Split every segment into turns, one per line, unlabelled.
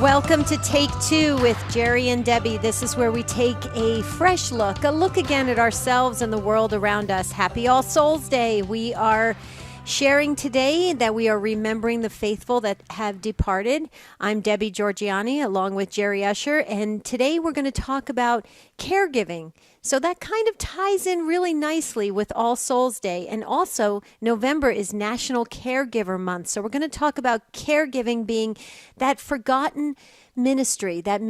Welcome to Take Two with Jerry and Debbie. This is where we take a fresh look, a look again at ourselves and the world around us. Happy All Souls Day. We are sharing today that we are remembering the faithful that have departed. I'm Debbie Georgiani along with Jerry Usher, and today we're going to talk about caregiving. So that kind of ties in really nicely with All Souls Day. And also, November is National Caregiver Month. So we're going to talk about caregiving being that forgotten ministry that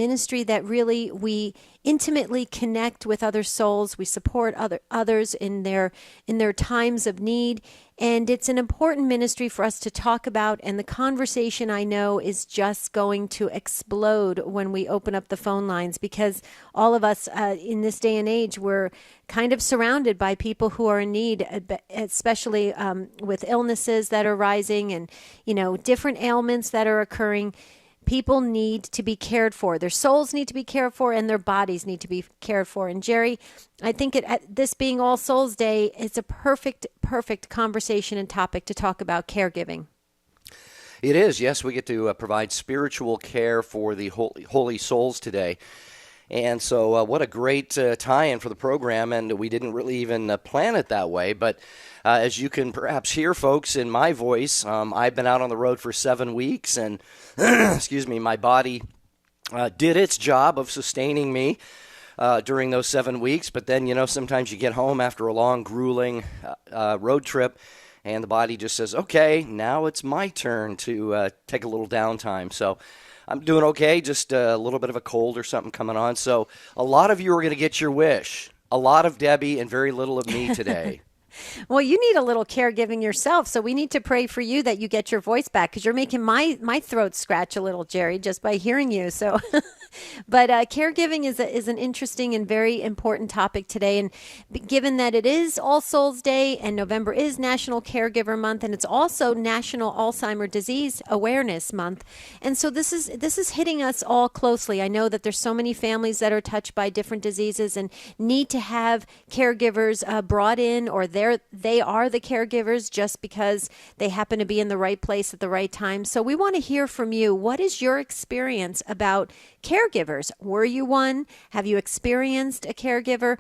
really we intimately connect with other souls. We support others in their times of need. And it's an important ministry for us to talk about. And the conversation, I know, is just going to explode when we open up the phone lines, because all of us in this day and age, we're kind of surrounded by people who are in need, especially with illnesses that are rising and, different ailments that are occurring. People need to be cared for. Their souls need to be cared for, and their bodies need to be cared for. And Jerry, I think this being All Souls Day, it's a perfect conversation and topic to talk about caregiving.
It is. Yes, we get to provide spiritual care for the holy souls today. And so what a great tie-in for the program, and we didn't really even plan it that way. But as you can perhaps hear, folks, in my voice, I've been out on the road for 7 weeks, and excuse me, my body did its job of sustaining me during those 7 weeks. But then, sometimes you get home after a long, grueling road trip, and the body just says, okay, now it's my turn to take a little downtime. So I'm doing okay, just a little bit of a cold or something coming on. So a lot of you are going to get your wish. A lot of Debbie and very little of me today.
Well, you need a little caregiving yourself, so we need to pray for you that you get your voice back, because you're making my throat scratch a little, Jerry, just by hearing you. So, but caregiving is an interesting and very important topic today. And given that it is All Souls Day and November is National Caregiver Month, and it's also National Alzheimer's Disease Awareness Month, and so this is hitting us all closely. I know that there's so many families that are touched by different diseases and need to have caregivers brought in, or they are the caregivers just because they happen to be in the right place at the right time. So we want to hear from you. What is your experience about caregivers? Were you one? Have you experienced a caregiver?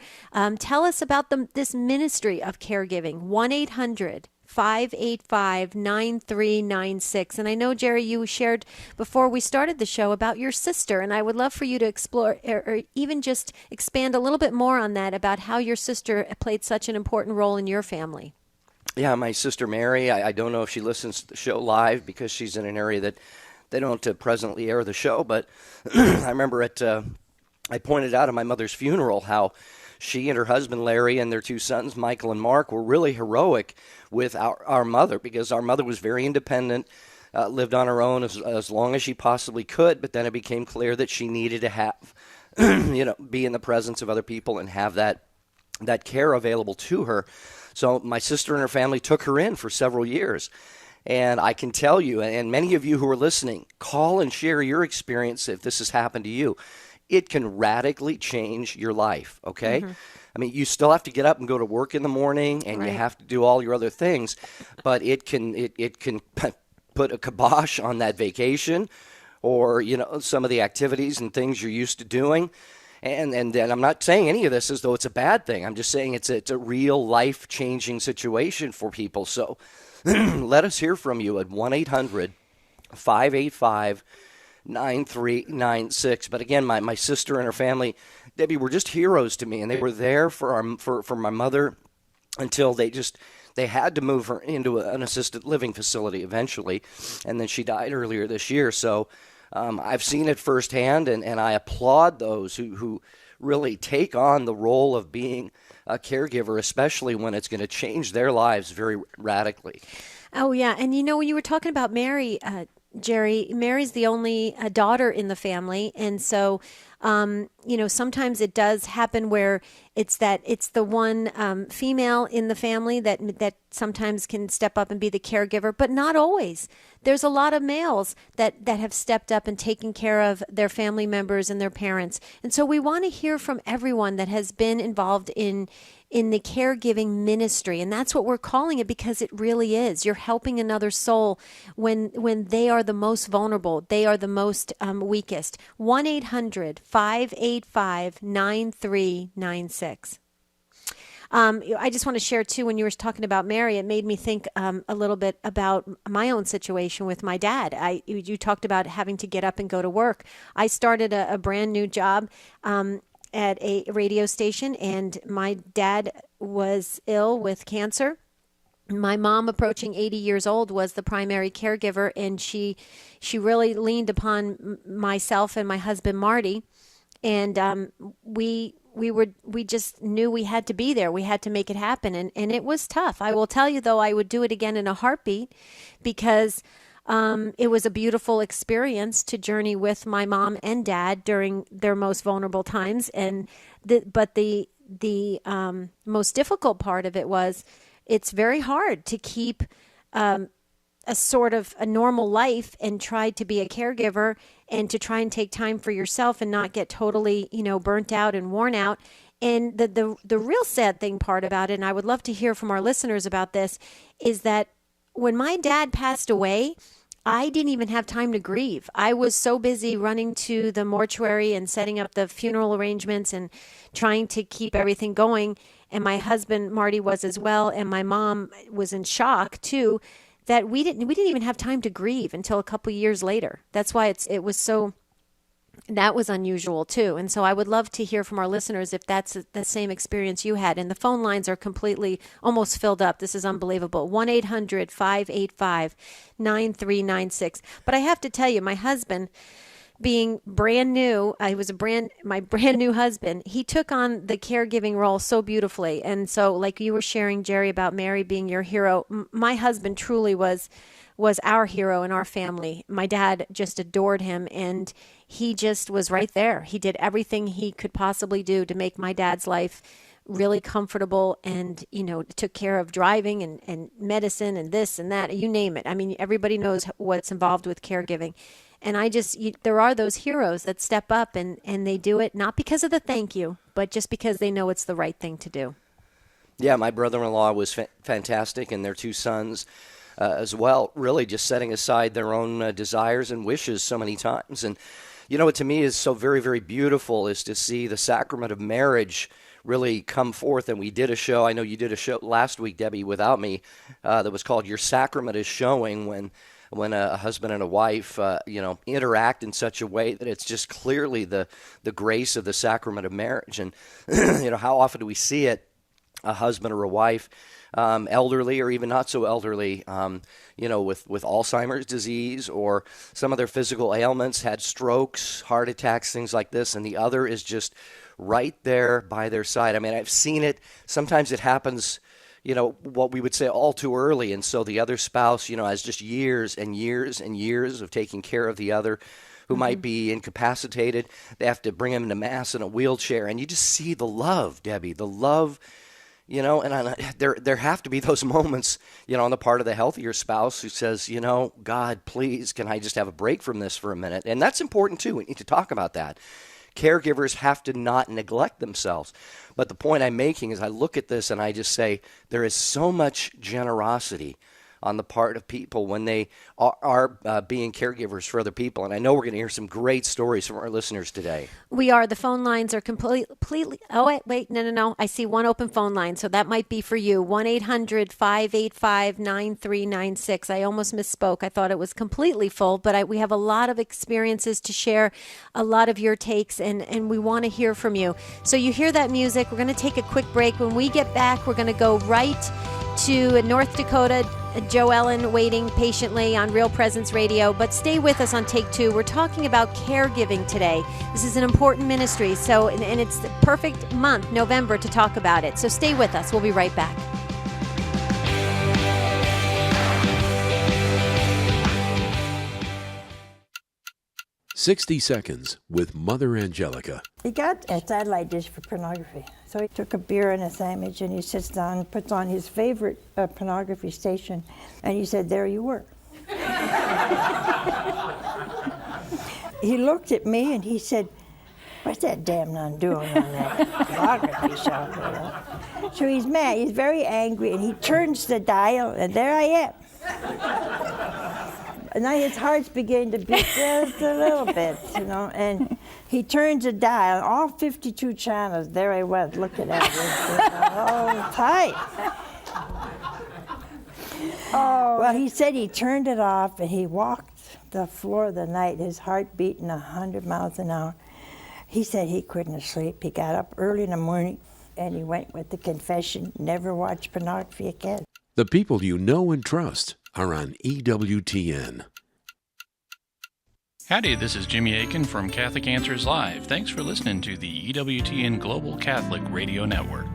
Tell us about this ministry of caregiving. 1-800-585-9396. And I know, Jerry, you shared before we started the show about your sister, and I would love for you to explore or even just expand a little bit more on that, about how your sister played such an important role in your family.
Yeah, my sister Mary, I don't know if she listens to the show live because she's in an area that they don't presently air the show, but I remember I pointed out at my mother's funeral how she and her husband Larry and their two sons, Michael and Mark, were really heroic with our mother, because our mother was very independent, lived on her own as long as she possibly could, but then it became clear that she needed to have, be in the presence of other people and have that care available to her. So my sister and her family took her in for several years. And I can tell you, and many of you who are listening, call and share your experience if this has happened to you. It can radically change your life, okay? Mm-hmm. I mean, you still have to get up and go to work in the morning, and right, you have to do all your other things, but it can put a kibosh on that vacation or, some of the activities and things you're used to doing. And I'm not saying any of this as though it's a bad thing. I'm just saying it's a real life-changing situation for people. So let us hear from you at 1-800-585-9396. But again, my sister and her family, Debbie, were just heroes to me, and they were there for my mother until they had to move her into an assisted living facility eventually, and then she died earlier this year. So I've seen it firsthand, and I applaud those who really take on the role of being a caregiver, especially when it's going to change their lives very radically.
Oh, yeah. And when you were talking about Mary, Jerry, Mary's the only daughter in the family. And so Sometimes it does happen where it's the one female in the family that sometimes can step up and be the caregiver, but not always. There's a lot of males that have stepped up and taken care of their family members and their parents. And so we want to hear from everyone that has been involved in the caregiving ministry. And that's what we're calling it, because it really is. You're helping another soul when they are the most vulnerable. They are the most weakest. 1-800-585-9396. I just want to share, too, when you were talking about Mary, it made me think a little bit about my own situation with my dad. You talked about having to get up and go to work. I started a brand new job at a radio station, and my dad was ill with cancer. My mom, approaching 80 years old, was the primary caregiver, and she really leaned upon myself and my husband, Marty, and we just knew we had to be there. We had to make it happen. And it was tough. I will tell you, though, I would do it again in a heartbeat, because it was a beautiful experience to journey with my mom and dad during their most vulnerable times. But the most difficult part of it was it's very hard to keep a sort of a normal life and try to be a caregiver and to try and take time for yourself and not get totally, burnt out and worn out. And the real sad thing part about it, and I would love to hear from our listeners about this, is that when my dad passed away, I didn't even have time to grieve. I was so busy running to the mortuary and setting up the funeral arrangements and trying to keep everything going. And my husband, Marty, was as well. And my mom was in shock too, that we didn't even have time to grieve until a couple years later. That's why that was unusual too. And so I would love to hear from our listeners if that's the same experience you had. And the phone lines are completely almost filled up. This is unbelievable. 1-800-585-9396. But I have to tell you, my husband, being brand new, my brand new husband, he took on the caregiving role so beautifully. And so, like you were sharing, Jerry, about Mary being your hero, my husband truly was our hero in our family. My dad just adored him, and he just was right there. He did everything he could possibly do to make my dad's life really comfortable, and took care of driving and medicine and this and that, you name it. I mean, everybody knows what's involved with caregiving. And there are those heroes that step up and they do it not because of the thank you, but just because they know it's the right thing to do.
Yeah, my brother-in-law was fantastic, and their two sons as well, really just setting aside their own desires and wishes so many times. And what to me is so very, very beautiful is to see the sacrament of marriage really come forth. And we did a show, I know you did a show last week, Debbie, without me, that was called Your Sacrament is Showing, when a husband and a wife, interact in such a way that it's just clearly the grace of the sacrament of marriage. And, how often do we see it, a husband or a wife, elderly or even not so elderly, with Alzheimer's disease or some of their physical ailments, had strokes, heart attacks, things like this, and the other is just right there by their side. I mean, I've seen it. Sometimes it happens, what we would say all too early. And so the other spouse, has just years and years and years of taking care of the other who might be incapacitated. They have to bring him to Mass in a wheelchair. And you just see the love, Debbie, the love, and there have to be those moments, on the part of the healthier spouse who says, God, please, can I just have a break from this for a minute? And that's important too. We need to talk about that. Caregivers have to not neglect themselves. But the point I'm making is I look at this and I just say there is so much generosity on the part of people when they are being caregivers for other people. And I know we're going to hear some great stories from our listeners today.
We are. The phone lines are completely. Oh, wait. No. I see one open phone line. So that might be for you. 1-800-585-9396. I almost misspoke. I thought it was completely full, but we have a lot of experiences to share, a lot of your takes, and we want to hear from you. So you hear that music. We're going to take a quick break. When we get back, we're going to go right to North Dakota. Joe Ellen waiting patiently on Real Presence Radio, but stay with us on Take Two. We're talking about caregiving today. This is an important ministry, and it's the perfect month, November, to talk about it. So stay with us. We'll be right back.
60 Seconds with Mother Angelica.
He got a satellite dish for pornography. So he took a beer and a sandwich and he sits down and puts on his favorite pornography station. And he said, there you were. He looked at me and he said, what's that damn nun doing on that pornography show? You know? So he's mad, he's very angry, and he turns the dial, and there I am. And now his heart's beginning to beat just a little bit, you know, and he turns the dial, all 52 channels, there I was looking at it, all tight. Oh. Well, he said he turned it off, and he walked the floor of the night, his heart beating 100 miles an hour. He said he couldn't sleep. He got up early in the morning and he went with the confession, never watch pornography again.
The people you know and trust are on EWTN.
Howdy, this is Jimmy Aiken from Catholic Answers Live. Thanks for listening to the EWTN Global Catholic Radio Network.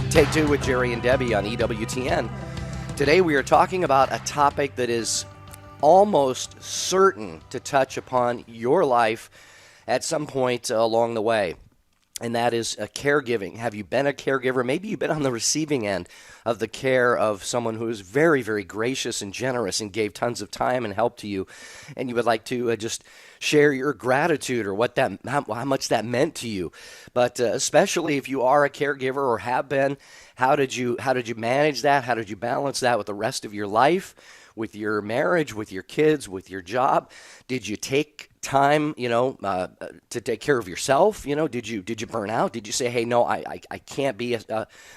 Take Two with Jerry and Debbie on EWTN. Today we are talking about a topic that is almost certain to touch upon your life at some point along the way, and that is caregiving. Have you been a caregiver? Maybe you've been on the receiving end of the care of someone who is very, very gracious and generous and gave tons of time and help to you, and you would like to just share your gratitude or how much that meant to you. But especially if you are a caregiver or have been, how did you manage that? How did you balance that with the rest of your life, with your marriage, with your kids, with your job? Did you take time, to take care of yourself? Did you burn out? Did you say, hey, no, I can't be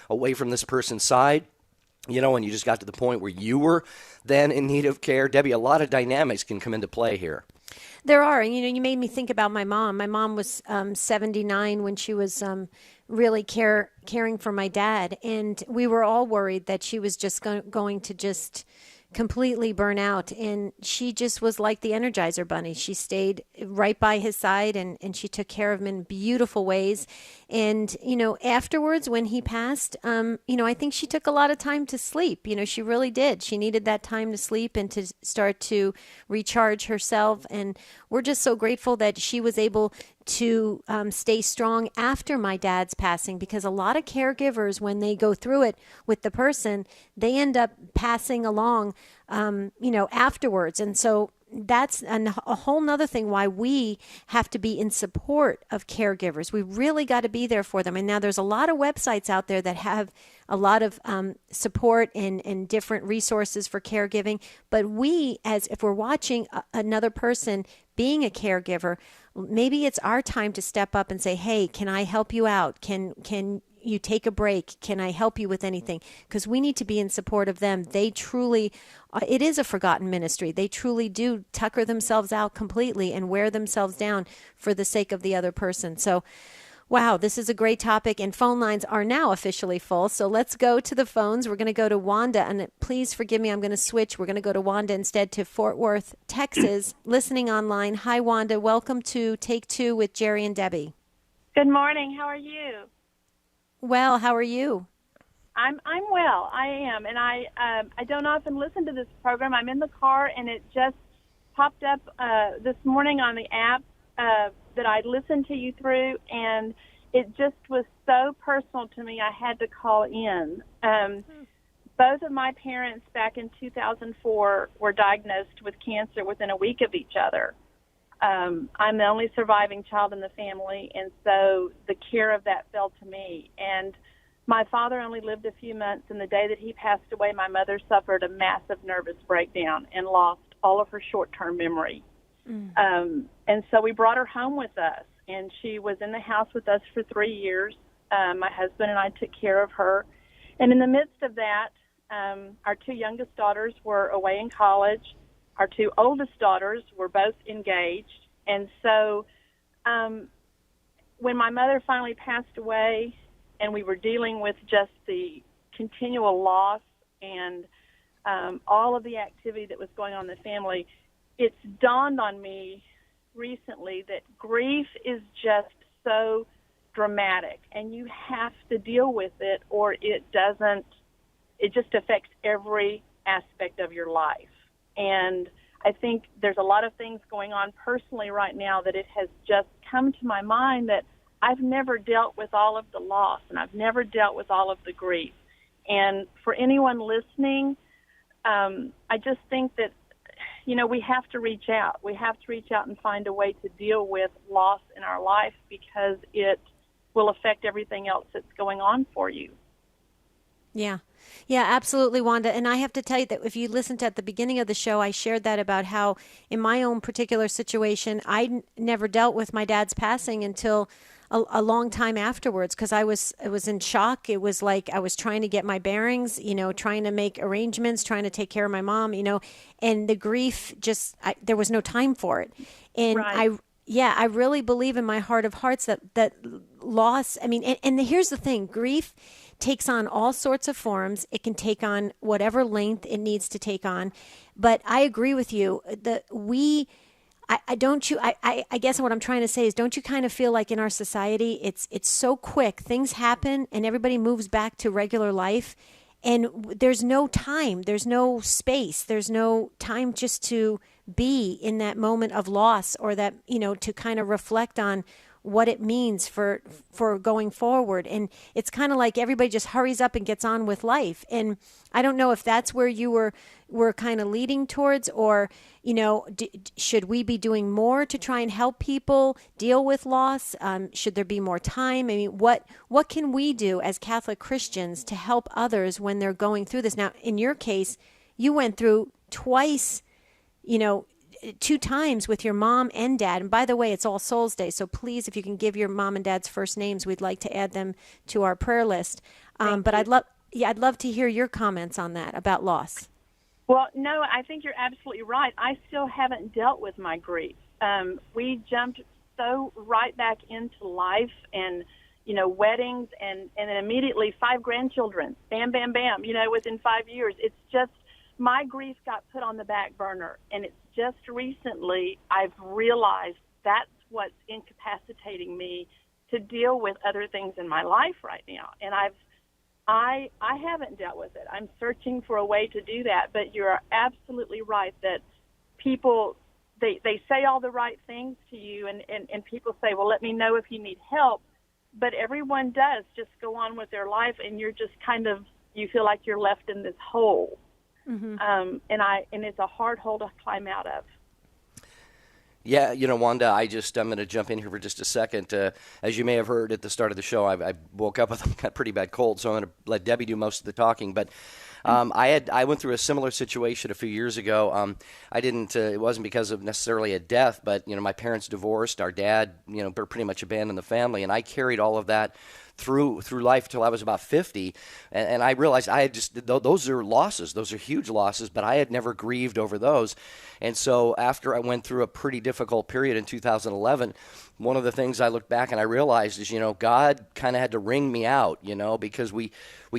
away from this person's side? And you just got to the point where you were then in need of care. Debbie, a lot of dynamics can come into play here.
There are. And, you made me think about my mom. My mom was 79 when she was really caring for my dad. And we were all worried that she was just going to just completely burn out. And she just was like the Energizer Bunny. She stayed right by his side and she took care of him in beautiful ways. And, afterwards when he passed, I think she took a lot of time to sleep. She really did. She needed that time to sleep and to start to recharge herself. And we're just so grateful that she was able to stay strong after my dad's passing, because a lot of caregivers, when they go through it with the person, they end up passing along, afterwards. And so that's a whole nother thing why we have to be in support of caregivers. We really got to be there for them. And now there's a lot of websites out there that have a lot of support and different resources for caregiving. But if we're watching another person being a caregiver, maybe it's our time to step up and say, hey, can I help you out? Can you take a break? Can I help you with anything? Because we need to be in support of them. They truly, it is a forgotten ministry. They truly do tucker themselves out completely and wear themselves down for the sake of the other person. So, wow, this is a great topic, and phone lines are now officially full. So let's go to the phones. We're going to go to Wanda, and please forgive me, I'm going to switch. We're going to go to Wanda instead, to Fort Worth, Texas, listening online. Hi, Wanda. Welcome to Take Two with Jerry and Debbie.
Good morning. How are you?
Well, how are you?
I'm well. I am, and I don't often listen to this program. I'm in the car, and it just popped up this morning on the app that I listened to you through, and it just was so personal to me. I had to call in. Both of my parents back in 2004 were diagnosed with cancer within a week of each other. I'm the only surviving child in the family, and so the care of that fell to me. And my father only lived a few months, and the day that he passed away, my mother suffered a massive nervous breakdown and lost all of her short-term memory. And so we brought her home with us, and she was in the house with us for 3 years. My husband and I took care of her. And in the midst of that, our two youngest daughters were away in college. Our two oldest daughters were both engaged. And so when my mother finally passed away and we were dealing with just the continual loss and all of the activity that was going on in the family, it's dawned on me recently that grief is just so dramatic, and you have to deal with it, or it just affects every aspect of your life. And I think there's a lot of things going on personally right now that it has just come to my mind that I've never dealt with all of the loss, and I've never dealt with all of the grief. And for anyone listening, I just think that, we have to reach out. We have to reach out and find a way to deal with loss in our life, because it will affect everything else that's going on for you.
Yeah. Yeah, absolutely, Wanda. And I have to tell you that if you listened at the beginning of the show, I shared that about how in my own particular situation, I never dealt with my dad's passing until a long time afterwards, because I was in shock. It was like I was trying to get my bearings, trying to make arrangements, trying to take care of my mom, and the grief there was no time for it. And
right.
I really believe in my heart of hearts that loss, and here's the thing, grief takes on all sorts of forms. It can take on whatever length it needs to take on. But I agree with you that I guess what I'm trying to say is, don't you kind of feel like in our society, it's so quick, things happen and everybody moves back to regular life, and there's no time, there's no space, there's no time just to be in that moment of loss, or that, to kind of reflect on what it means for going forward. And it's kind of like everybody just hurries up and gets on with life. And I don't know if that's where you were kind of leading towards, or, should we be doing more to try and help people deal with loss? Should there be more time? What can we do as Catholic Christians to help others when they're going through this? Now, in your case, you went through twice, 2 times with your mom and dad. And by the way, it's All Souls Day, so please, if you can give your mom and dad's first names, we'd like to add them to our prayer list. But I'd love to hear your comments on that about loss.
Well, no, I think you're absolutely right. I still haven't dealt with my grief. We jumped so right back into life, and weddings, and then immediately 5 grandchildren. Bam, bam, bam. Within 5 years, it's just, my grief got put on the back burner, and it's just recently I've realized that's what's incapacitating me to deal with other things in my life right now. And I haven't dealt with it. I'm searching for a way to do that. But you're absolutely right that people, they say all the right things to you, and people say, well, let me know if you need help. But everyone does just go on with their life, and you're just you feel like you're left in this hole. Mm-hmm. And it's a hard hole to climb out of.
Yeah, Wanda, I'm going to jump in here for just a second. As you may have heard at the start of the show, I woke up with a pretty bad cold, so I'm going to let Debbie do most of the talking. But I went through a similar situation a few years ago. It wasn't because of necessarily a death, but, my parents divorced. Our dad, pretty much abandoned the family, and I carried all of that through life till I was about 50, and I realized I had those are losses, those are huge losses, but I had never grieved over those. And so after I went through a pretty difficult period in 2011, one of the things I looked back and I realized is, God kind of had to wring me out, because we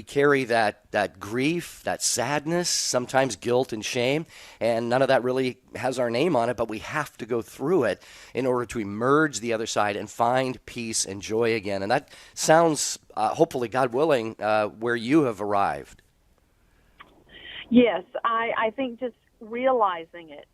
carry that grief, that sadness, sometimes guilt and shame, and none of that really has our name on it, but we have to go through it in order to emerge the other side and find peace and joy again. And that sounds, hopefully, God willing, where you have arrived.
Yes, I think just realizing it,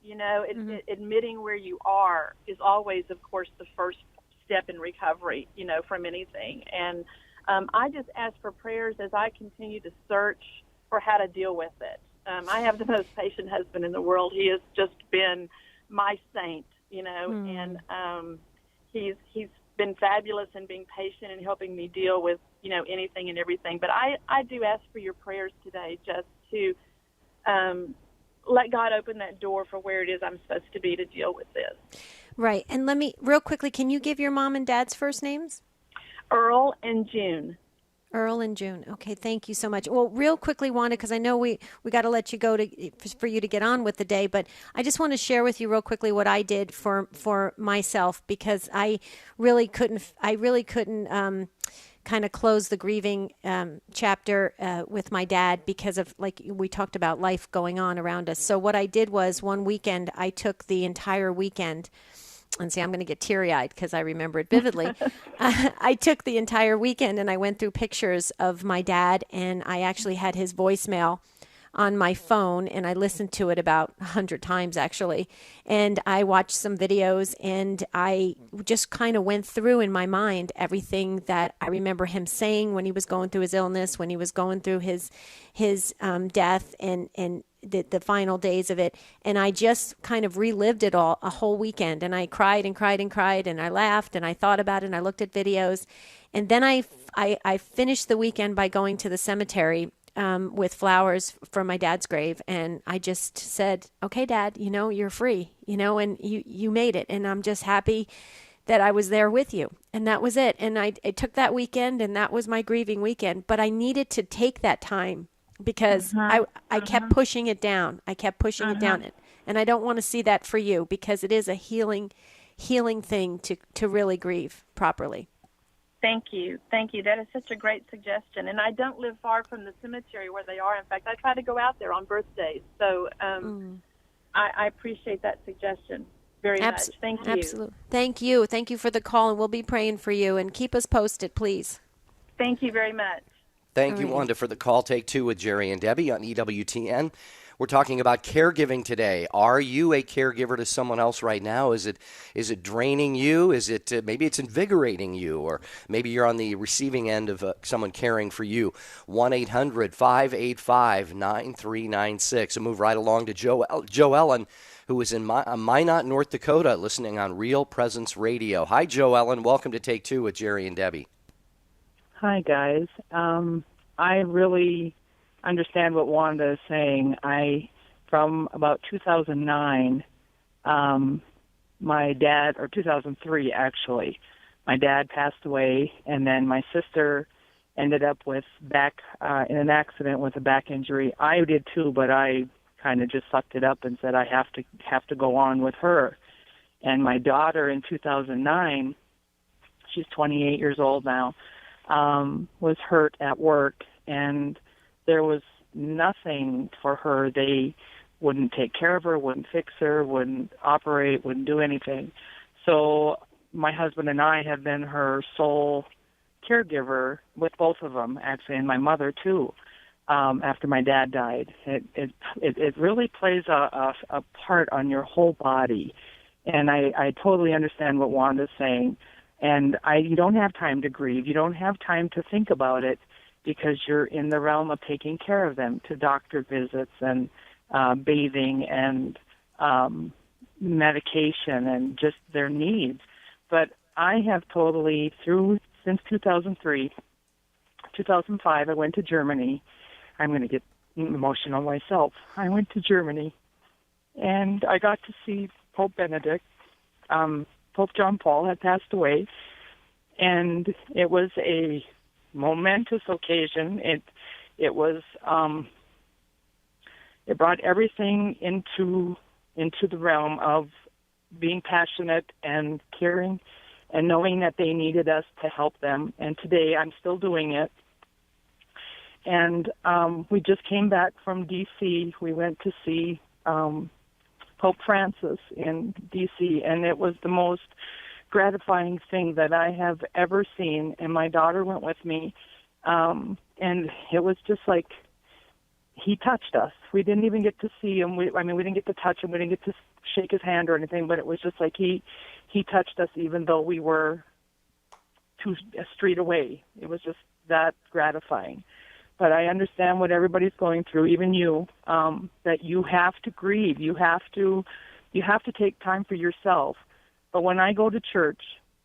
admitting where you are is always, of course, the first step in recovery, from anything. And I just ask for prayers as I continue to search for how to deal with it. I have the most patient husband in the world. He has just been my saint, and he's been fabulous in being patient and helping me deal with, anything and everything. But I do ask for your prayers today, just to let God open that door for where it is I'm supposed to be to deal with this.
Right. And let me, real quickly, can you give your mom and dad's first names?
Earl and June.
Earl and June. Okay, thank you so much. Well, real quickly, Wanda, because I know we got to let you go for you to get on with the day, but I just want to share with you real quickly what I did for myself, because I really couldn't kind of close the grieving chapter with my dad because of, like we talked about, life going on around us. So what I did was, one weekend, I took the entire weekend and see, I'm going to get teary-eyed because I remember it vividly. I took the entire weekend and I went through pictures of my dad, and I actually had his voicemail on my phone, and I listened to it about 100 times actually. And I watched some videos, and I just kind of went through in my mind everything that I remember him saying when he was going through his illness, when he was going through his death, and the final days of it. And I just kind of relived it all a whole weekend, and I cried and cried and cried, and I laughed, and I thought about it, and I looked at videos. And then I finished the weekend by going to the cemetery with flowers from my dad's grave. And I just said, okay, Dad, you're free, and you made it. And I'm just happy that I was there with you. And that was it. And I took that weekend, and that was my grieving weekend. But I needed to take that time because I kept pushing it down. I kept pushing it down. And I don't want to see that for you, because it is a healing thing to really grieve properly.
Thank you. That is such a great suggestion. And I don't live far from the cemetery where they are. In fact, I try to go out there on birthdays. So I appreciate that suggestion very much. Thank you.
Absolutely. Thank you. Thank you for the call, and we'll be praying for you. And keep us posted, please.
Thank you very much.
Thank you, Wanda, for the call. Take two with Jerry and Debbie on EWTN. We're talking about caregiving today. Are you a caregiver to someone else right now? Is it draining you? Is it maybe it's invigorating you, or maybe you're on the receiving end of someone caring for you? 1-800-585-9396. We'll move right along to Joellen, who is in Minot, North Dakota, listening on Real Presence Radio. Hi, Joellen. Welcome to Take Two with Jerry and Debbie.
Hi, guys. I really understand what Wanda is saying. From about 2009, my dad, or 2003 actually, my dad passed away, and then my sister ended up with in an accident with a back injury. I did too, but I kind of just sucked it up and said I have to go on with her. And my daughter in 2009, she's 28 years old now, was hurt at work, and there was nothing for her. They wouldn't take care of her, wouldn't fix her, wouldn't operate, wouldn't do anything. So my husband and I have been her sole caregiver with both of them, actually, and my mother too, after my dad died. It really plays a part on your whole body, and I totally understand what Wanda's saying. And you don't have time to grieve. You don't have time to think about it, because you're in the realm of taking care of them, to doctor visits and bathing and medication and just their needs. But I have totally, since 2003, 2005, I went to Germany. I'm going to get emotional myself. I went to Germany, and I got to see Pope Benedict. Pope John Paul had passed away, and it was a momentous occasion. It was it brought everything into the realm of being passionate and caring, and knowing that they needed us to help them. And today I'm still doing it. And we just came back from D.C. We went to see Pope Francis in D.C., and it was the most gratifying thing that I have ever seen. And my daughter went with me, and it was just like he touched us. We didn't even get to see him. We didn't get to touch him. We didn't get to shake his hand or anything, but it was just like he touched us, even though we were a street away. It was just that gratifying. But I understand what everybody's going through, even you, that you have to grieve. You have to take time for yourself. But when I go to church,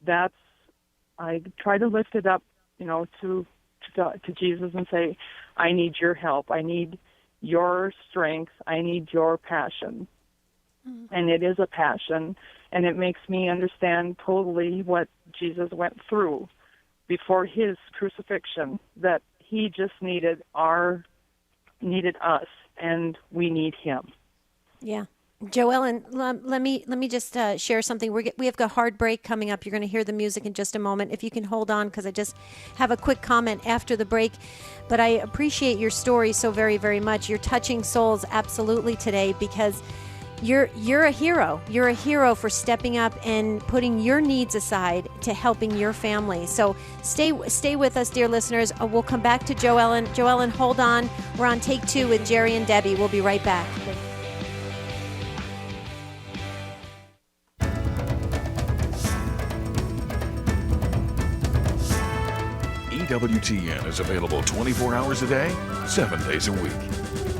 I try to lift it up, to Jesus and say, I need your help. I need your strength. I need your passion. Mm-hmm. And it is a passion, and it makes me understand totally what Jesus went through before his crucifixion, that he just needed us, and we need him.
Yeah. Joellen, let me just share something. We have a hard break coming up. You're going to hear the music in just a moment. If you can hold on, because I just have a quick comment after the break. But I appreciate your story so very, very much. You're touching souls absolutely today, because you're a hero. You're a hero for stepping up and putting your needs aside to helping your family. So stay with us, dear listeners. We'll come back to Joellen. Joellen, hold on. We're on take 2 with Jerry and Debbie. We'll be right back.
EWTN is available 24 hours a day, 7 days a week.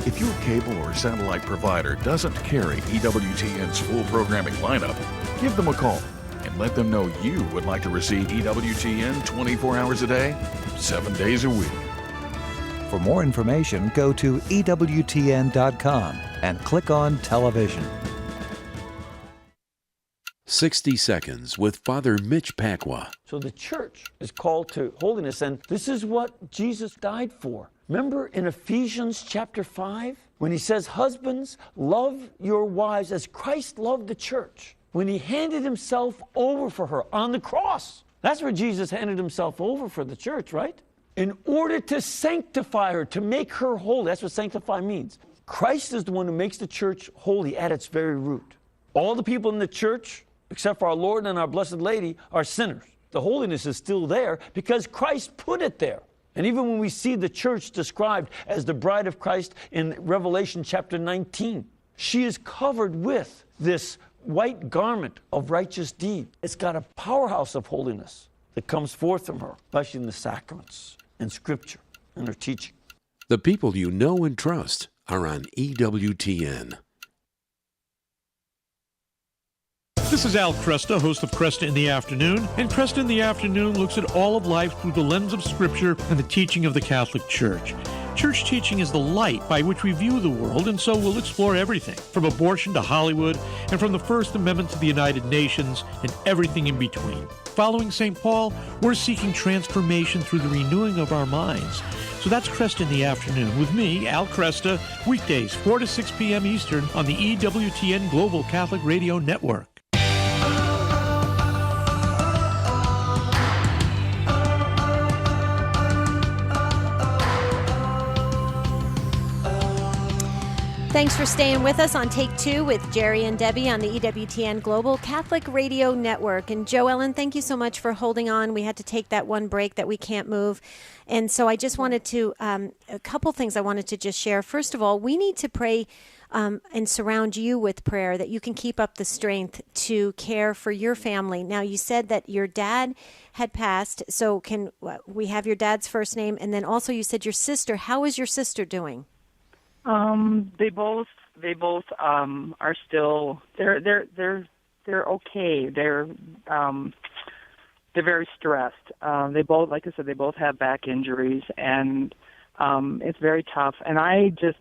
If your cable or satellite provider doesn't carry EWTN's full programming lineup, give them a call and let them know you would like to receive EWTN 24 hours a day, 7 days a week.
For more information, go to EWTN.com and click on television.
60 Seconds with Father Mitch Pacwa.
So the church is called to holiness, and this is what Jesus died for. Remember in Ephesians chapter 5, when he says, husbands, love your wives as Christ loved the church, when he handed himself over for her on the cross. That's where Jesus handed himself over for the church, right? In order to sanctify her, to make her holy. That's what sanctify means. Christ is the one who makes the church holy at its very root. All the people in the church, except for our Lord and our Blessed Lady, are sinners. The holiness is still there because Christ put it there. And even when we see the church described as the bride of Christ in Revelation chapter 19, she is covered with this white garment of righteous deed. It's got a powerhouse of holiness that comes forth from her, especially in the sacraments and scripture and her teaching.
The people you know and trust are on EWTN.
This is Al Kresta, host of Kresta in the Afternoon, and Kresta in the Afternoon looks at all of life through the lens of Scripture and the teaching of the Catholic Church. Church teaching is the light by which we view the world, and so we'll explore everything, from abortion to Hollywood, and from the First Amendment to the United Nations, and everything in between. Following St. Paul, we're seeking transformation through the renewing of our minds. So that's Kresta in the Afternoon with me, Al Kresta, weekdays 4 to 6 p.m. Eastern on the EWTN Global Catholic Radio Network.
Thanks for staying with us on Take 2 with Jerry and Debbie on the EWTN Global Catholic Radio Network. And Joellen, thank you so much for holding on. We had to take that one break that we can't move. And so I just wanted to, a couple things I wanted to just share. First of all, we need to pray and surround you with prayer that you can keep up the strength to care for your family. Now, you said that your dad had passed, so can we have your dad's first name? And then also you said your sister. How is your sister doing?
They both are still they're okay. They're very stressed. They both, like I said, they both have back injuries, and it's very tough. And I just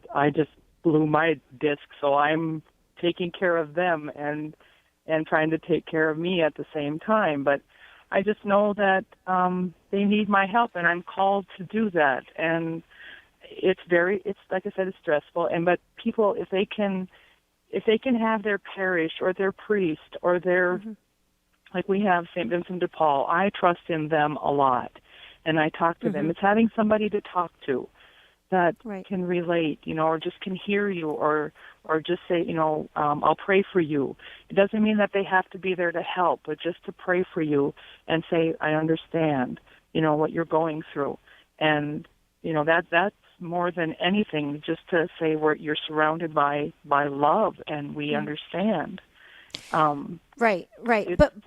blew my disc, so I'm taking care of them and trying to take care of me at the same time. But I just know that they need my help, and I'm called to do that. And it's like I said, it's stressful. But people, if they can have their parish or their priest or their, like we have St. Vincent de Paul, I trust in them a lot, and I talk to them. It's having somebody to talk to that can relate, or just can hear you, or just say, I'll pray for you. It doesn't mean that they have to be there to help, but just to pray for you and say, I understand, what you're going through. And, that's more than anything, just to say you're surrounded by love, and we understand.
Right.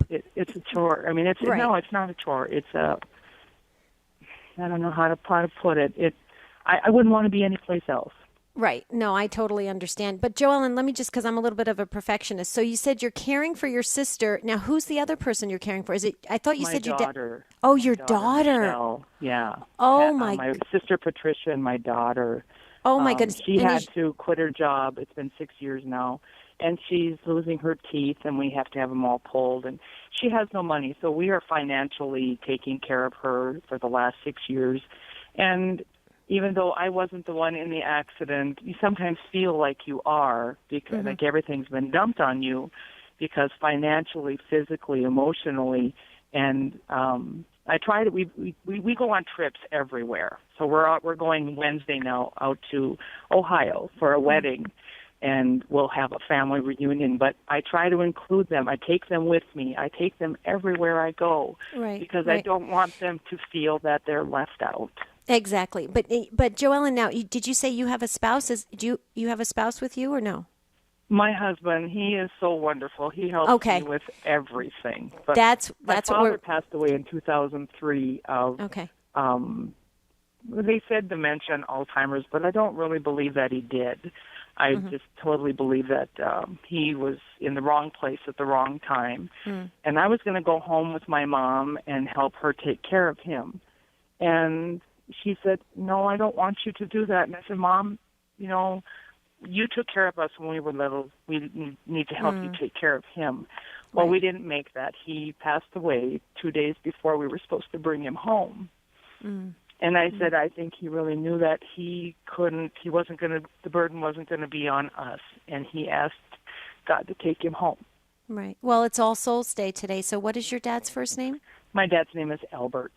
It's a chore. I mean, no, it's not a chore. It's I don't know how to put it. I wouldn't want to be anyplace else.
Right. No, I totally understand. But Joellen, let me just, because I'm a little bit of a perfectionist. So you said you're caring for your sister. Now, who's the other person you're caring for? Is it? I thought you said your
daughter.
Oh, your daughter.
Michelle. Yeah.
Oh
my sister Patricia and my daughter.
Oh my goodness.
She had to quit her job. It's been 6 years now, and she's losing her teeth, and we have to have them all pulled. And she has no money, so we are financially taking care of her for the last 6 years. And even though I wasn't the one in the accident, you sometimes feel like you are, because like everything's been dumped on you, because financially, physically, emotionally, and I try to. We go on trips everywhere. So we're going Wednesday now out to Ohio for a wedding, and we'll have a family reunion. But I try to include them. I take them with me. I take them everywhere I go, because I don't want them to feel that they're left out.
Exactly. But Joellen, now, did you say you have a spouse? Do you have a spouse with you or no?
My husband, he is so wonderful. He helps me with everything. But
that's
my
what
father passed away in 2003 of they said dementia and Alzheimer's, but I don't really believe that he did. I just totally believe that he was in the wrong place at the wrong time. And I was going to go home with my mom and help her take care of him. And she said, "No, I don't want you to do that." And I said, "Mom, you took care of us when we were little. We need to help you take care of him." Well, we didn't make that. He passed away 2 days before we were supposed to bring him home. And I said, I think he really knew that the burden wasn't going to be on us. And he asked God to take him home.
Right. Well, it's All Souls Day today. So what is your dad's first name?
My dad's name is Albert.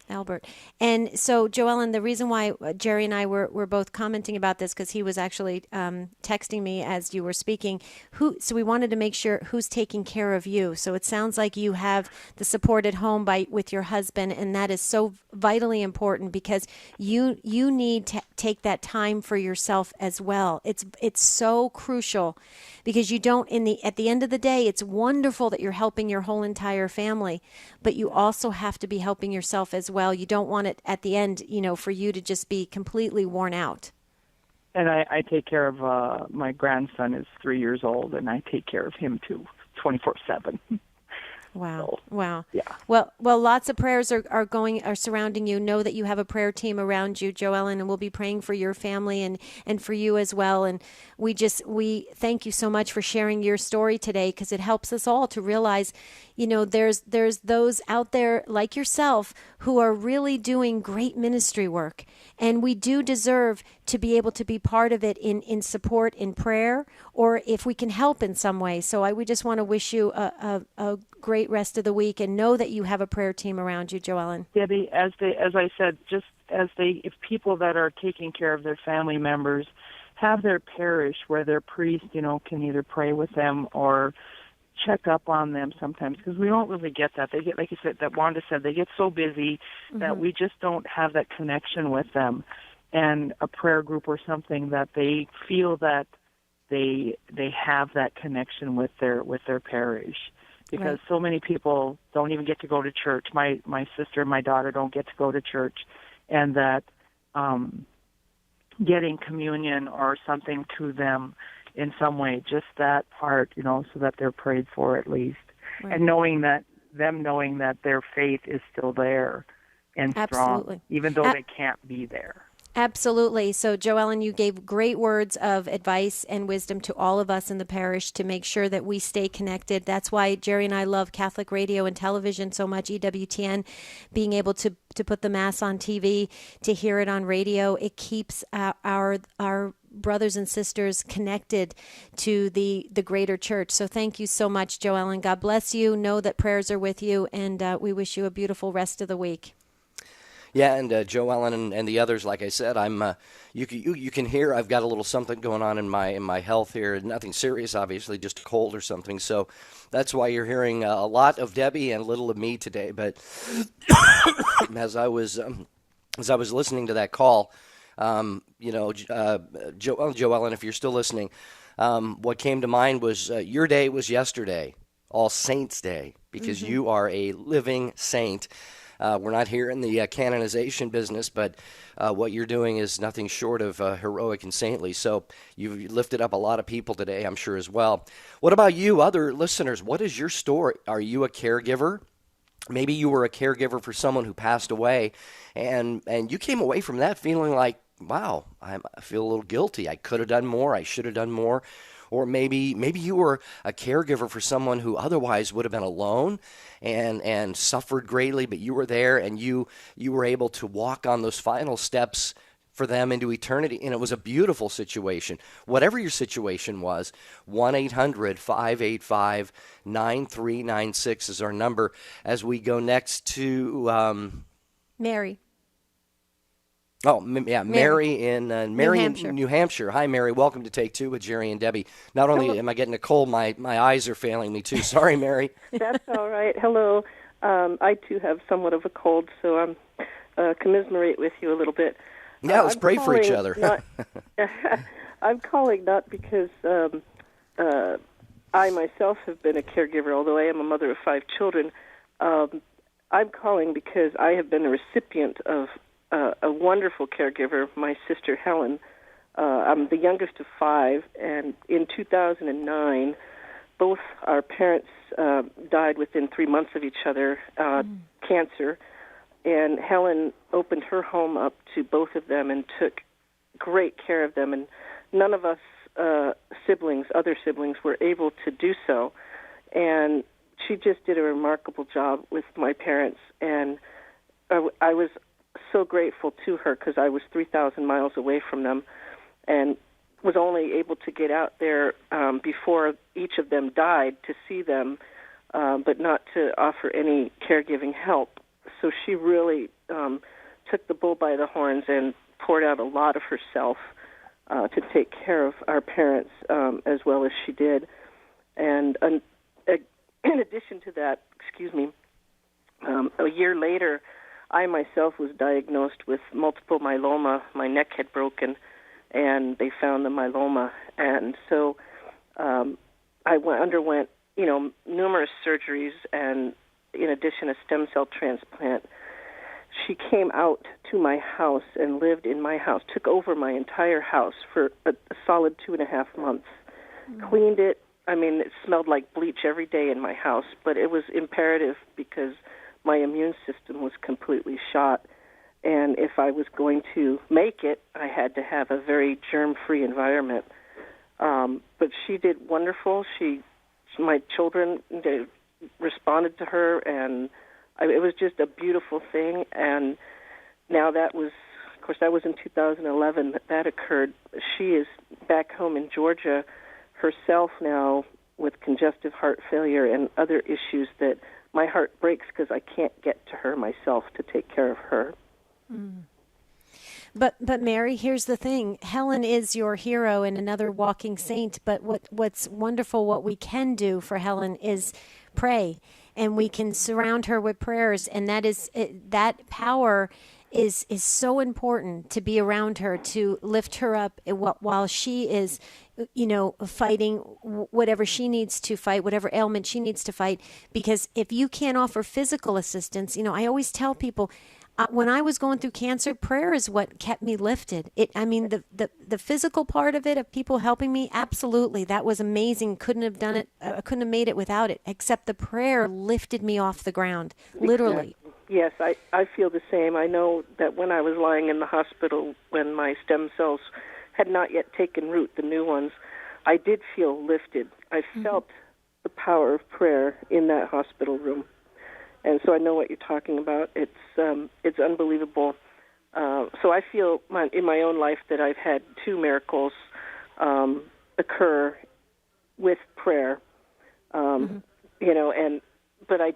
Albert. And so, Joellen, the reason why Jerry and I were both commenting about this, because he was actually texting me as you were speaking, so we wanted to make sure who's taking care of you. So it sounds like you have the support at home with your husband, and that is so vitally important, because you need to take that time for yourself as well. It's so crucial, because you don't, at the end of the day, it's wonderful that you're helping your whole entire family, but you also have to be helping yourself as well. You don't want it at the end, for you to just be completely worn out.
And I take care of my grandson is 3 years old, and I take care of him too, 24/7.
Wow.
So,
wow.
Yeah.
Well, lots of prayers are surrounding you. Know that you have a prayer team around you, Joellen, and we'll be praying for your family and for you as well. And we thank you so much for sharing your story today, because it helps us all to realize, there's those out there like yourself who are really doing great ministry work. And we do deserve to be able to be part of it in support, in prayer, or if we can help in some way. So we just want to wish you a great rest of the week, and know that you have a prayer team around you, Joellen.
Debbie, as I said, if people that are taking care of their family members have their parish where their priest, can either pray with them or check up on them sometimes, because we don't really get that. They get, like you said, that Wanda said, they get so busy that we just don't have that connection with them. And a prayer group or something that they feel that they have that connection with their parish. Because so many people don't even get to go to church. My sister and my daughter don't get to go to church, and that getting communion or something to them in some way, just that part, so that they're prayed for at least, and knowing that their faith is still there and strong, even though they can't be there.
Absolutely. So, Joellen, you gave great words of advice and wisdom to all of us in the parish to make sure that we stay connected. That's why Jerry and I love Catholic radio and television so much, EWTN, being able to put the Mass on TV, to hear it on radio. It keeps our brothers and sisters connected to the greater church. So thank you so much, Joellen. God bless you. Know that prayers are with you, and we wish you a beautiful rest of the week.
Yeah, and Joellen and the others, like I said, you can hear I've got a little something going on in my health here. Nothing serious, obviously, just a cold or something. So that's why you're hearing a lot of Debbie and little of me today. But as I was listening to that call, Joellen, if you're still listening, what came to mind was your day was yesterday, All Saints Day, because you are a living saint. We're not here in the canonization business, but what you're doing is nothing short of heroic and saintly. So you've lifted up a lot of people today, I'm sure, as well. What about you, other listeners? What is your story? Are you a caregiver? Maybe you were a caregiver for someone who passed away, and you came away from that feeling like, wow, I feel a little guilty. I could have done more. I should have done more. Or maybe you were a caregiver for someone who otherwise would have been alone and suffered greatly, but you were there and you were able to walk on those final steps for them into eternity, and it was a beautiful situation. Whatever your situation was, 1-800-585-9396 is our number as we go next to...
Mary.
Oh, yeah, Mary in
New
Hampshire. Hi, Mary. Welcome to Take Two with Jerry and Debbie. Not only am I getting a cold, my eyes are failing me too. Sorry, Mary.
That's all right. Hello. I too have somewhat of a cold, so I'm commiserate with you a little bit.
Yeah, let's pray for each other.
I'm calling not because I myself have been a caregiver, although I am a mother of 5 children. I'm calling because I have been a recipient of a wonderful caregiver, my sister Helen. I'm the youngest of 5, and in 2009, both our parents died within 3 months of each other, cancer, and Helen opened her home up to both of them and took great care of them, and none of us other siblings, were able to do so, and she just did a remarkable job with my parents, and I was so grateful to her because I was 3,000 miles away from them and was only able to get out there before each of them died to see them, but not to offer any caregiving help. So she really took the bull by the horns and poured out a lot of herself to take care of our parents as well as she did. And in addition to that, a year later, I myself was diagnosed with multiple myeloma. My neck had broken, and they found the myeloma. And so I underwent, numerous surgeries, and in addition, a stem cell transplant. She came out to my house and lived in my house, took over my entire house for a solid 2.5 months, cleaned it. I mean, it smelled like bleach every day in my house, but it was imperative because my immune system was completely shot. And if I was going to make it, I had to have a very germ-free environment. But she did wonderful. My children, they responded to her, and it was just a beautiful thing. And now that was, of course, that was in 2011 that occurred. She is back home in Georgia herself now with congestive heart failure and other issues that my heart breaks because I can't get to her myself to take care of her.
Mm. But Mary, here's the thing. Helen is your hero and another walking saint. But what's wonderful, what we can do for Helen is pray, and we can surround her with prayers, and that power is so important to be around her, to lift her up while she is, fighting whatever she needs to fight, whatever ailment she needs to fight. Because if you can't offer physical assistance, I always tell people, when I was going through cancer, prayer is what kept me lifted. The physical part of it, of people helping me, absolutely, that was amazing. Couldn't have done it. Couldn't have made it without it. Except the prayer lifted me off the ground, literally.
Exactly. Yes, I feel the same. I know that when I was lying in the hospital, when my stem cells had not yet taken root, the new ones, I did feel lifted. I felt the power of prayer in that hospital room. And so I know what you're talking about. It's unbelievable. So I feel in my own life that I've had 2 miracles occur with prayer. But I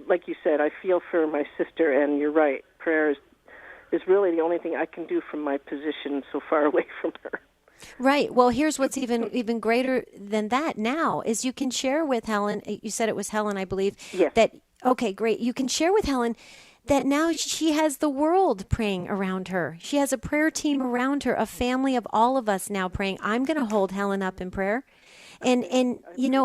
like you said, I feel for my sister, and you're right. Prayer is really the only thing I can do from my position so far away from her.
Right. Well, here's what's even greater than that now is you can share with Helen. You said it was Helen, I believe.
Yes.
Okay, great. You can share with Helen that now she has the world praying around her. She has a prayer team around her, a family of all of us now praying. I'm going to hold Helen up in prayer. And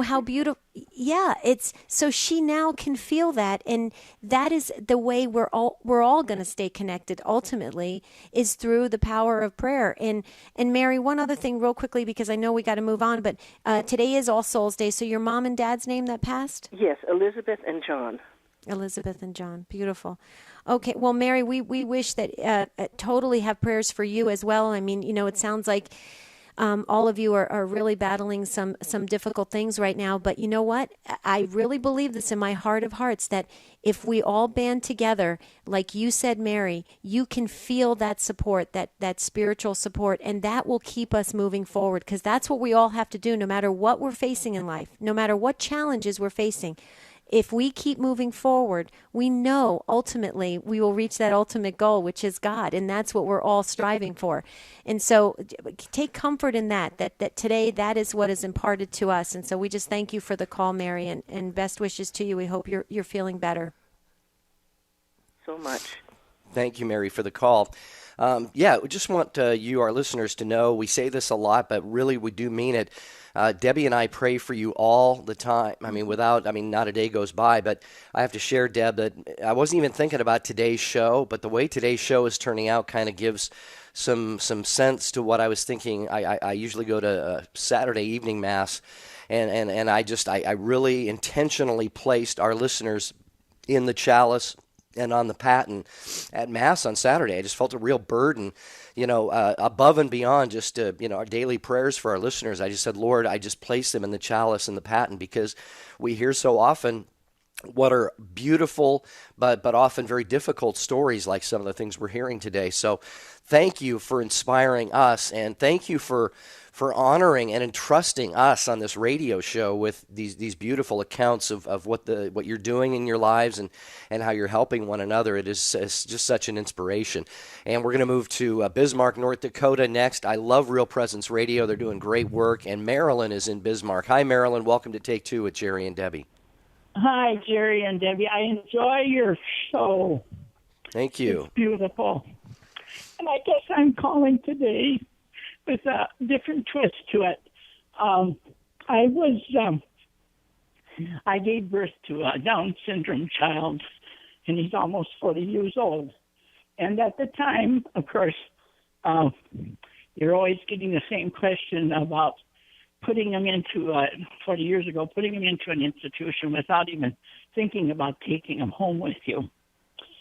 how beautiful. Yeah, it's so she now can feel that, and that is the way we're all going to stay connected ultimately, is through the power of prayer. And Mary, one other thing real quickly, because I know we got to move on, but today is All Souls Day. So your mom and dad's name that passed?
Yes, Elizabeth and John.
Elizabeth and John. Beautiful. Okay. Well, Mary, we wish that totally have prayers for you as well. I mean, it sounds like all of you are really battling some difficult things right now. But you know what? I really believe this in my heart of hearts, that if we all band together, like you said, Mary, you can feel that support, that spiritual support, and that will keep us moving forward, because that's what we all have to do no matter what we're facing in life, no matter what challenges we're facing. if we keep moving forward, we know ultimately we will reach that ultimate goal, which is God. And that's what we're all striving for. And so take comfort in that today that is what is imparted to us. And so we just thank you for the call, Mary, and best wishes to you. We hope you're feeling better.
So much.
Thank you, Mary, for the call. We just want you, our listeners, to know we say this a lot, but really we do mean it. Debbie and I pray for you all the time. Not a day goes by, but I have to share, Deb, that I wasn't even thinking about today's show, but the way today's show is turning out kind of gives some sense to what I was thinking. I usually go to a Saturday evening mass, and I really intentionally placed our listeners in the chalice and on the paten at Mass on Saturday. I just felt a real burden, above and beyond just, our daily prayers for our listeners. I just said, Lord, I just place them in the chalice and the paten, because we hear so often what are beautiful but often very difficult stories, like some of the things we're hearing today. So thank you for inspiring us, and thank you for honoring and entrusting us on this radio show with these beautiful accounts of what you're doing in your lives and how you're helping one another. It's just such an inspiration. And we're going to move to Bismarck, North Dakota next. I love Real Presence Radio. They're doing great work. And Marilyn is in Bismarck. Hi, Marilyn. Welcome to Take Two with Jerry and Debbie.
Hi, Jerry and Debbie. I enjoy your show.
Thank you.
It's beautiful. And I guess I'm calling today with a different twist to it. I gave birth to a Down syndrome child, and he's almost 40 years old. And at the time, of course, you're always getting the same question about putting him into, 40 years ago, putting him into an institution without even thinking about taking him home with you.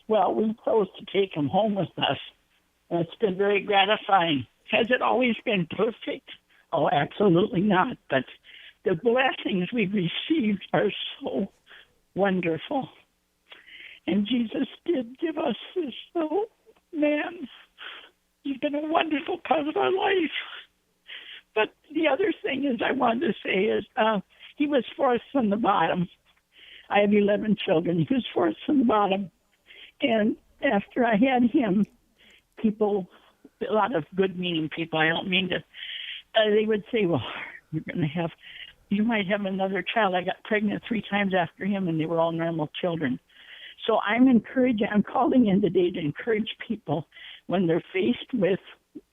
Well, we chose to take him home with us, and it's been very gratifying. Has it always been perfect? Oh, absolutely not. But the blessings we've received are so wonderful. And Jesus did give us this little man. He's been a wonderful part of our life. But the other thing I wanted to say is he was fourth from the bottom. I have 11 children. He was fourth from the bottom. And after I had him, a lot of good-meaning people, I don't mean to, they would say, well, you might have another child. I got pregnant 3 times after him, and they were all normal children. So I'm calling in today to encourage people when they're faced with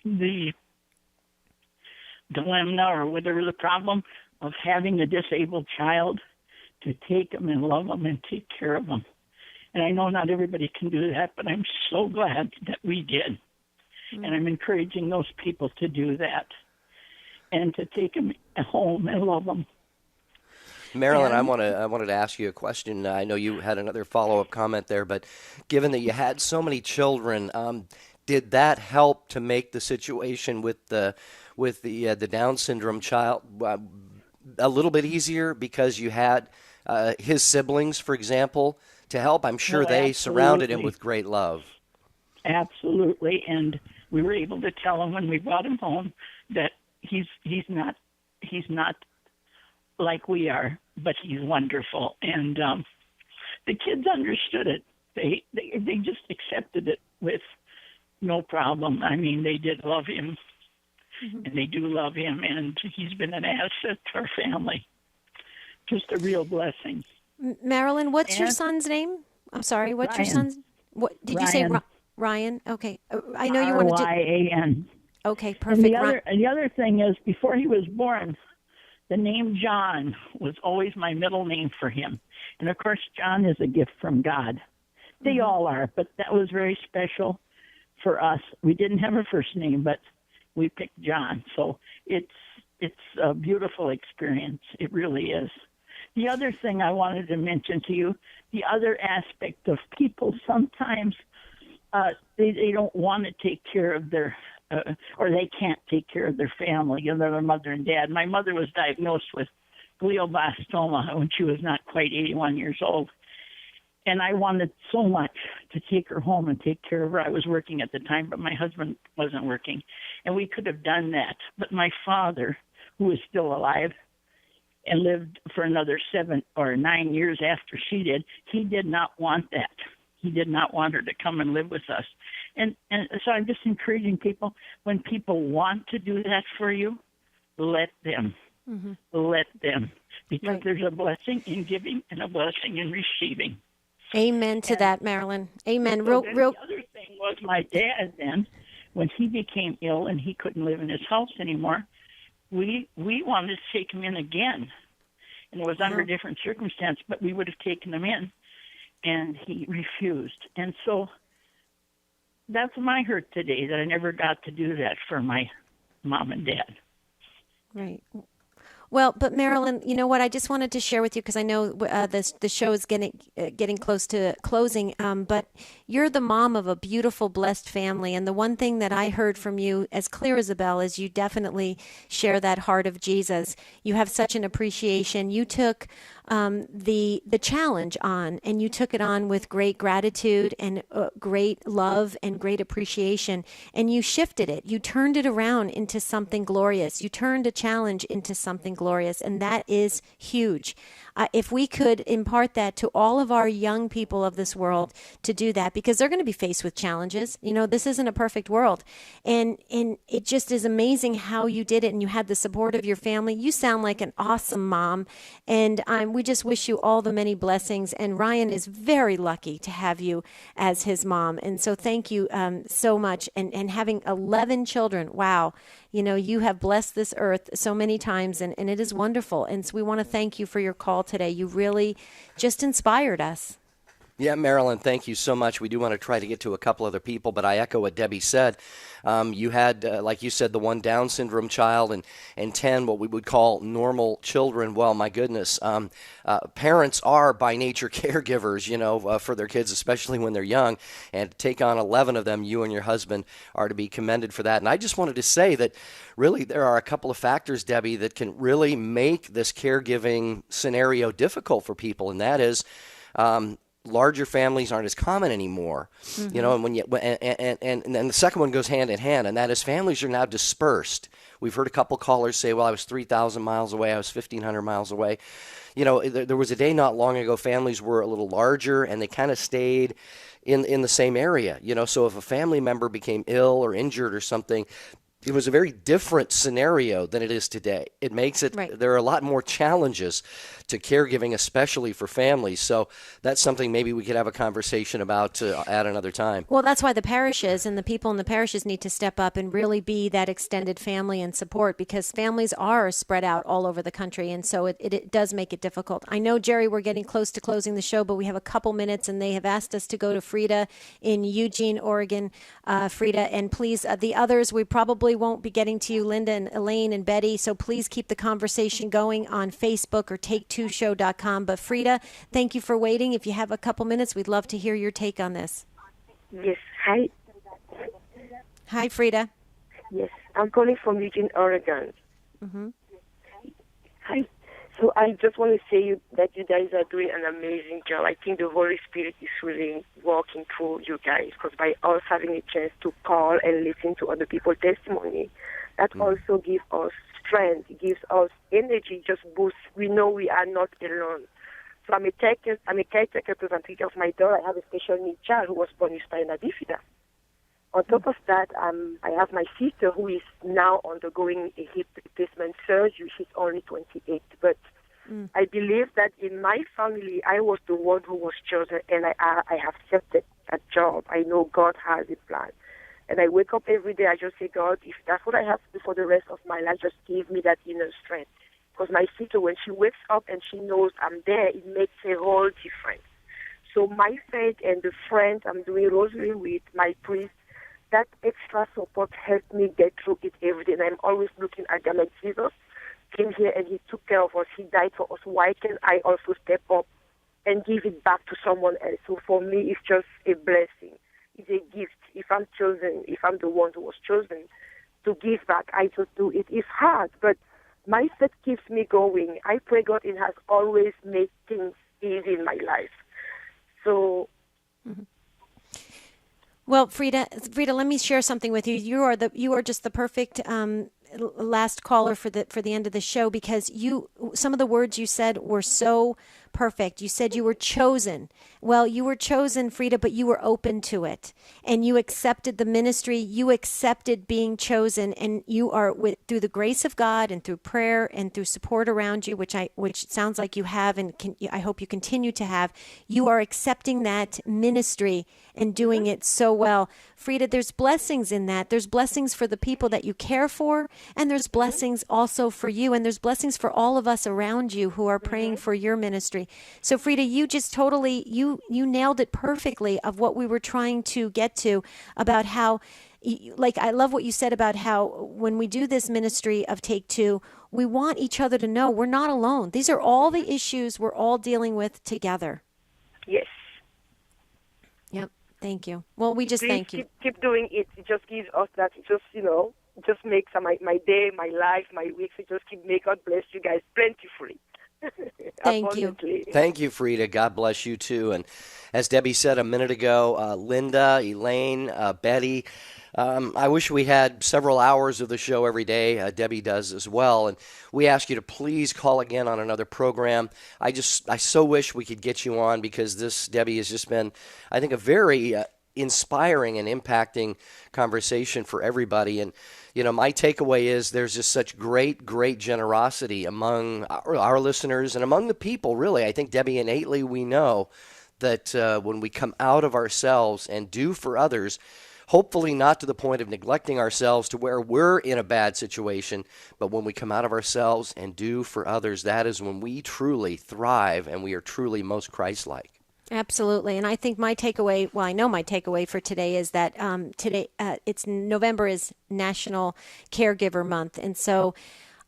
the dilemma or whatever the problem of having a disabled child, to take them and love them and take care of them. And I know not everybody can do that, but I'm so glad that we did. Mm-hmm. And I'm encouraging those people to do that and to take them home and love them.
Marilyn, I wanted to ask you a question. I know you had another follow-up comment there, but given that you had so many children, did that help to make the situation with the Down syndrome child a little bit easier because you had his siblings, for example, to help? I'm sure they surrounded him with great love.
Absolutely, and we were able to tell him when we brought him home that he's not like we are, but he's wonderful. And the kids understood it. They just accepted it with no problem. I mean, they did love him, mm-hmm. and they do love him, and he's been an asset to our family. Just a real blessing.
Marilyn, what's your son's name? I'm sorry, what's
Ryan.
Your son's? What did
Ryan.
you say? Ryan? Okay. I know you wanted to...
Ryan.
Okay, perfect.
And the other thing is, before he was born, the name John was always my middle name for him. And, of course, John is a gift from God. They mm-hmm. all are, but that was very special for us. We didn't have a first name, but we picked John. So it's a beautiful experience. It really is. The other thing I wanted to mention to you, the other aspect of people sometimes they don't want to take care of their, or they can't take care of their family, their mother and dad. My mother was diagnosed with glioblastoma when she was not quite 81 years old. And I wanted so much to take her home and take care of her. I was working at the time, but my husband wasn't working. And we could have done that. But my father, who is still alive, and lived for another 7 or 9 years after she did. He did not want that. He did not want her to come and live with us. And so I'm just encouraging people, when people want to do that for you, let them. Mm-hmm. Let them. Because there's a blessing in giving and a blessing in receiving.
Amen to that, Marilyn. Amen.
So the other thing was my dad then, when he became ill and he couldn't live in his house anymore, we wanted to take him in again. And it was under different circumstances, but we would have taken him in. And he refused. And so that's my hurt today, that I never got to do that for my mom and dad.
Right. Well, but Marilyn, you know what? I just wanted to share with you, because I know the show is getting close to closing. But you're the mom of a beautiful, blessed family, and the one thing that I heard from you, as clear as a bell, is you definitely share that heart of Jesus. You have such an appreciation. You took the challenge on, and you took it on with great gratitude and great love and great appreciation, and you shifted it. You turned it around into something glorious. You turned a challenge into something glorious, and that is huge. If we could impart that to all of our young people of this world to do that, because they're going to be faced with challenges. You know, this isn't a perfect world. And it just is amazing how you did it, and you had the support of your family. You sound like an awesome mom, and we just wish you all the many blessings. And Ryan is very lucky to have you as his mom. And so thank you so much. And having 11 children, wow. You know, you have blessed this earth so many times, and it is wonderful. And so we want to thank you for your call today. You really just inspired us.
Yeah, Marilyn, thank you so much. We do want to try to get to a couple other people, but I echo what Debbie said. You had, like you said, the one Down syndrome child and 10 what we would call normal children. Well, my goodness, parents are by nature caregivers, you know, for their kids, especially when they're young. And to take on 11 of them, you and your husband are to be commended for that. And I just wanted to say that really there are a couple of factors, Debbie, that can really make this caregiving scenario difficult for people, and that is larger families aren't as common anymore, you know, and when and then the second one goes hand in hand, and that is families are now dispersed. We've heard a couple callers say, well, I was 3,000 miles away, I was 1,500 miles away. You know, there was a day not long ago, families were a little larger and they kind of stayed in the same area, you know, so if a family member became ill or injured or something, it was a very different scenario than it is today. It makes it, there are a lot more challenges to caregiving, especially for families. So that's something maybe we could have a conversation about at another time.
Well, that's why the parishes and the people in the parishes need to step up and really be that extended family and support, because families are spread out all over the country. And so it does make it difficult. I know, Jerry, we're getting close to closing the show, but we have a couple minutes, and they have asked us to go to Frida in Eugene, Oregon. Frida, and please, the others, we probably won't be getting to you, Linda and Elaine and Betty, so please keep the conversation going on Facebook or take2show.com. But Frida, thank you for waiting. If you have a couple minutes, we'd love to hear your take on this.
Yes, hi.
Hi, Frida.
Yes, I'm calling from Eugene, Oregon.
Mm-hmm.
Hi. So I just want to say that you guys are doing an amazing job. I think the Holy Spirit is really working through you guys, because by us having a chance to call and listen to other people's testimony, that also gives us strength, gives us energy, just boost. We know we are not alone. So I'm a caretaker representative of my daughter. I have a special needs child who was born with spina bifida. On top of that, I have my sister who is now undergoing a hip replacement surgery. She's only 28. But I believe that in my family, I was the one who was chosen, and I have accepted that job. I know God has a plan. And I wake up every day, I just say, God, if that's what I have to do for the rest of my life, just give me that inner strength. Because my sister, when she wakes up and she knows I'm there, it makes a whole difference. So my faith and the friends I'm doing rosary with, my priest, that extra support helped me get through it every day. And I'm always looking at them like, Jesus came here and he took care of us. He died for us. Why can't I also step up and give it back to someone else? So for me, it's just a blessing. It's a gift. If I'm chosen, if I'm the one who was chosen to give back, I just do it. It's hard, but my faith keeps me going. I pray God, it has always made things easy in my life. So...
Mm-hmm. Well, Frida, let me share something with you. You are just the perfect last caller for the end of the show, because some of the words you said were so perfect. You said you were chosen. Well, you were chosen, Frida, but you were open to it, and you accepted the ministry. You accepted being chosen, and you are through the grace of God and through prayer and through support around you, which sounds like you have, and I hope you continue to have. You are accepting that ministry and doing it so well. Frida, there's blessings in that. There's blessings for the people that you care for, and there's blessings also for you, and there's blessings for all of us around you who are praying for your ministry. So Frida, you just totally, you nailed it perfectly of what we were trying to get to about how, like, I love what you said about how when we do this ministry of Take Two, we want each other to know we're not alone. These are all the issues we're all dealing with together.
Yes.
Yep. Thank you. Well, we just thank you.
Keep doing it. It just gives us that. It just, just makes my day, my life, my weeks. It just may God bless you guys plentifully.
Thank you.
Thank you, Frida. God bless you, too. And as Debbie said a minute ago, Linda, Elaine, Betty, I wish we had several hours of the show every day. Debbie does as well. And we ask you to please call again on another program. I so wish we could get you on, because this, Debbie, has just been, I think, a very inspiring and impacting conversation for everybody. And my takeaway is there's just such great generosity among our listeners and among the people, really. I think, Debbie, innately we know that when we come out of ourselves and do for others, hopefully not to the point of neglecting ourselves to where we're in a bad situation, but when we come out of ourselves and do for others, that is when we truly thrive and we are truly most Christ-like.
Absolutely. And I think my takeaway, well, I know my takeaway for today is that today, November is National Caregiver Month. And so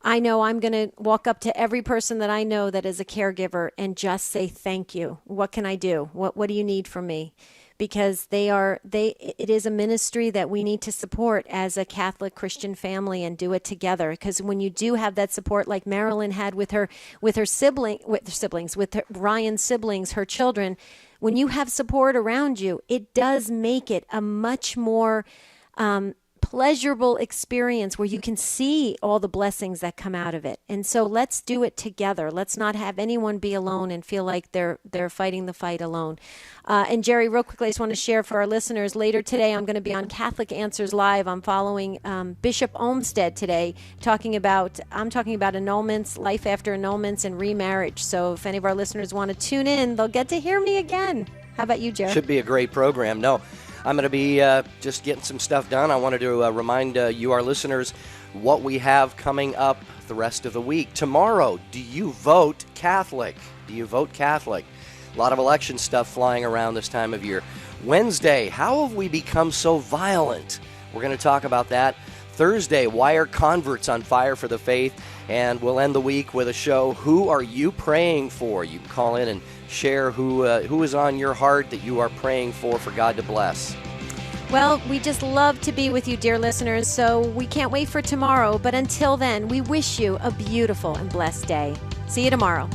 I know I'm going to walk up to every person that I know that is a caregiver and just say, thank you. What can I do? What do you need from me? Because it is a ministry that we need to support as a Catholic Christian family and do it together. Because when you do have that support, like Marilyn had with Ryan's siblings, her children, when you have support around you, it does make it a much more pleasurable experience where you can see all the blessings that come out of it. And so let's do it together. Let's not have anyone be alone and feel like they're fighting the fight alone. And Jerry, real quickly, I just want to share for our listeners, later today I'm going to be on Catholic Answers Live. I'm following Bishop Olmsted today, talking about annulments, life after annulments, and remarriage. So if any of our listeners want to tune in, they'll get to hear me again. How about you, Jerry?
Should be a great program. No, I'm going to be just getting some stuff done. I wanted to remind you, our listeners, what we have coming up the rest of the week. Tomorrow, do you vote Catholic? Do you vote Catholic? A lot of election stuff flying around this time of year. Wednesday, how have we become so violent? We're going to talk about that. Thursday, why are converts on fire for the faith? And we'll end the week with a show, Who Are You Praying For? You can call in and share who is on your heart that you are praying for God to bless.
Well, we just love to be with you, dear listeners, so we can't wait for tomorrow. But until then, we wish you a beautiful and blessed day. See you tomorrow.